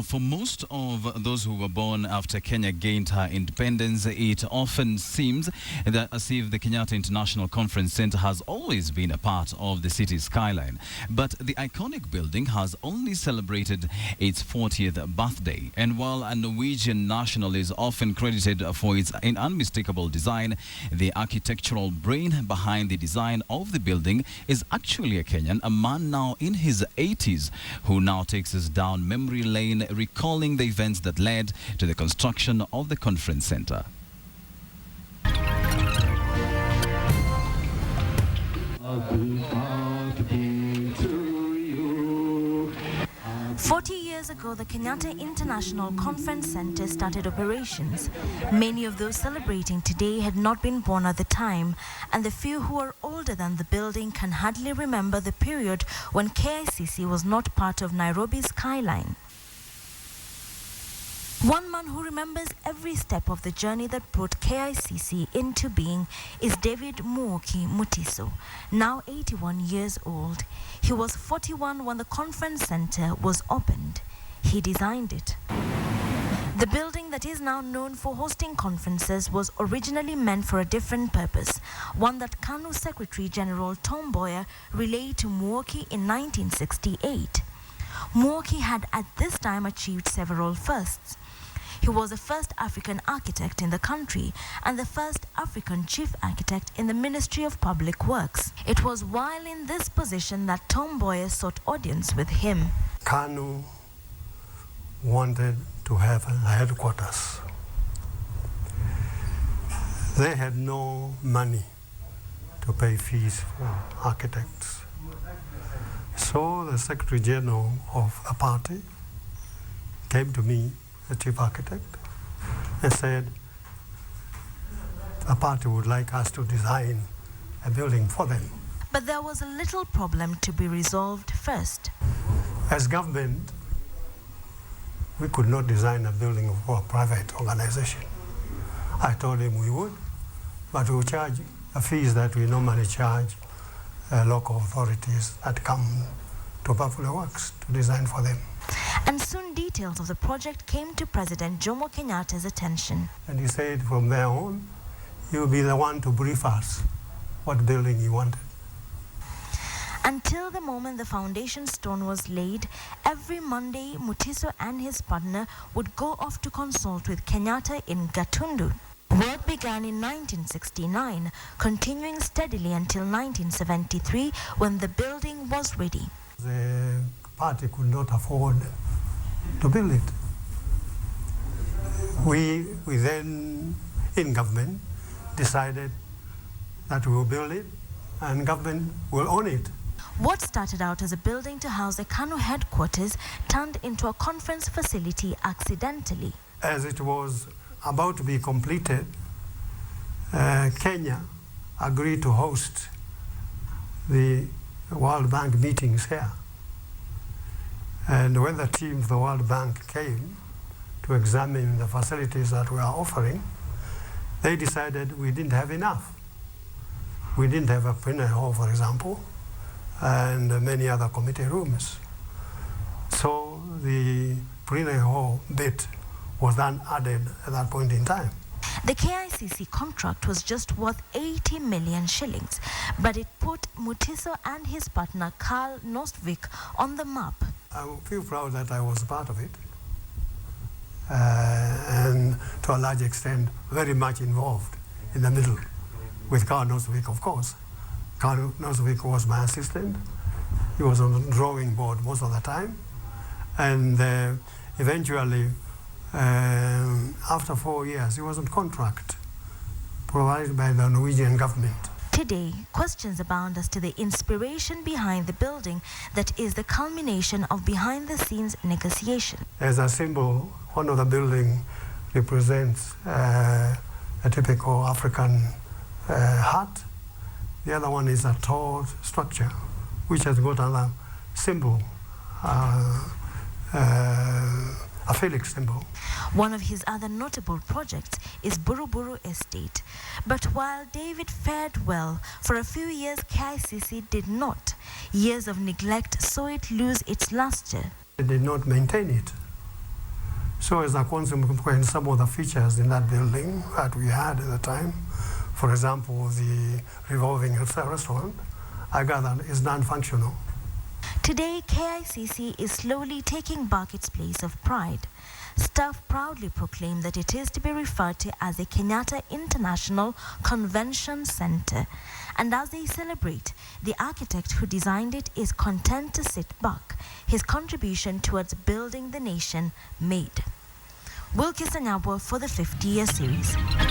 Now, for most of those who were born after Kenya gained her independence, it often seems that as if the Kenyatta International Conference Centre has always been a part of the city's skyline. But the iconic building has only celebrated its 40th birthday. And while a Norwegian national is often credited for its unmistakable design, the architectural brain behind the design of the building is actually a Kenyan, a man now in his 80s, who now takes us down memory lane, recalling the events that led to the construction of the conference centre. 40 years ago, the Kenyatta International Conference Centre started operations. Many of those celebrating today had not been born at the time, and the few who are older than the building can hardly remember the period when KICC was not part of Nairobi's skyline. One man who remembers every step of the journey that brought KICC into being is David Muoki Mutiso, now 81 years old. He was 41 when the conference centre was opened. He designed it. The building that is now known for hosting conferences was originally meant for a different purpose, one that KANU Secretary General Tom Mboya relayed to Muoki in 1968. Muoki had at this time achieved several firsts. He was the first African architect in the country and the first African chief architect in the Ministry of Public Works. It was while in this position that Tom Mboya sought audience with him. KANU wanted to have a headquarters. They had no money to pay fees for architects. So the Secretary General of a party came to me, the chief architect, and said a party would like us to design a building for them. But there was a little problem to be resolved first. As government, we could not design a building for a private organization. I told him we would, but we would charge fees that we normally charge local authorities that come to Public Works to design for them. And soon details of the project came to President Jomo Kenyatta's attention. And he said from there on, you'll be the one to brief us what building you wanted. Until the moment the foundation stone was laid, every Monday, Mutiso and his partner would go off to consult with Kenyatta in Gatundu. Work began in 1969, continuing steadily until 1973 when the building was ready. The party could not afford to build it. We then, in government, decided that we will build it and government will own it. What started out as a building to house the KANU headquarters turned into a conference facility accidentally. As it was about to be completed, Kenya agreed to host the World Bank meetings here. And when the team of the World Bank came to examine the facilities that we are offering, they decided we didn't have enough. We didn't have a plenary hall, for example, and many other committee rooms. So the plenary hall bit was then added at that point in time. The KICC contract was just worth 80 million shillings, but it put Mutiso and his partner Carl Nostvik on the map. I feel proud that I was part of it, and to a large extent, very much involved in the middle with Carl Nostvik, of course. Carl Nostvik was my assistant. He was on the drawing board most of the time, and eventually, after 4 years, he was on contract provided by the Norwegian government. Today, questions abound as to the inspiration behind the building that is the culmination of behind-the-scenes negotiation. As a symbol, one of the buildings represents a typical African hut. The other one is a tall structure, which has got a symbol, a Felix symbol. One of his other notable projects is Buruburu Estate. But while David fared well, for a few years KICC did not. Years of neglect saw it lose its luster. They did not maintain it. So as a consequence, some of the features in that building that we had at the time, for example, the revolving restaurant, I gather is non-functional. Today, KICC is slowly taking back its place of pride. Staff proudly proclaim that it is to be referred to as the Kenyatta International Convention Centre. And as they celebrate, the architect who designed it is content to sit back, his contribution towards building the nation made. Wilkis Anyabwa for the 50-year series.